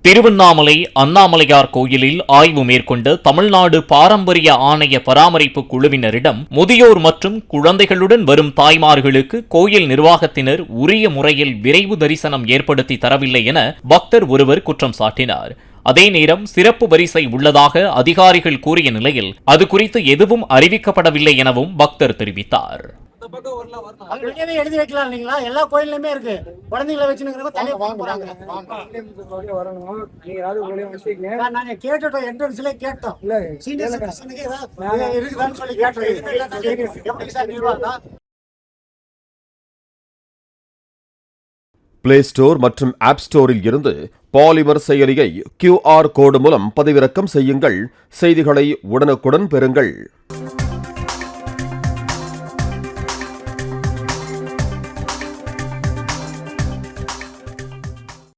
திருவண்ணாமலை அண்ணாமலையார் கோயிலில் ஆய்வு மேற்கொண்ட தமிழ்நாடு பாரம்பரிய ஆணைய பராமரிப்பு குழுவினரிடம் முதியோர் மற்றும் குழந்தைகளுடன் வரும் தாய்மார்களுக்கு கோயில் நிர்வாகத்தினர் உரிய முறையில் விரைவு தரிசனம் ஏற்படுத்தி தரவில்லை என பக்தர் ஒருவர் குற்றம் சாட்டினார். அதே நேரம் சிறப்பு வரிசை உள்ளதாக அதிகாரிகள் கூறிய நிலையில் அது குறித்து எதுவும் அறிவிக்கப்படவில்லை எனவும் பக்தர் தெரிவித்தார். எழுதி வைக்கலாம் இல்லைங்களா? எல்லா கோயிலுமே இருக்கு. குழந்தைகளை வச்சுன்னு நாங்க கேட்டுட்டோம், என்ட்ரன்ஸ்ல கேட்டோம். சீனியர் சிட்டிசனுக்கு ஏதாவது இருக்குதான்னு சொல்லி கேட்டோம். எப்படி சார் நிர்வாகம்? பிளே ஸ்டோர் மற்றும் ஆப் ஸ்டோரில் இருந்து பாலிமர் செயலியை QR கோடு மூலம் பதிவிறக்கம் செய்யுங்கள். செய்திகளை உடனுக்குடன் பெறுங்கள்.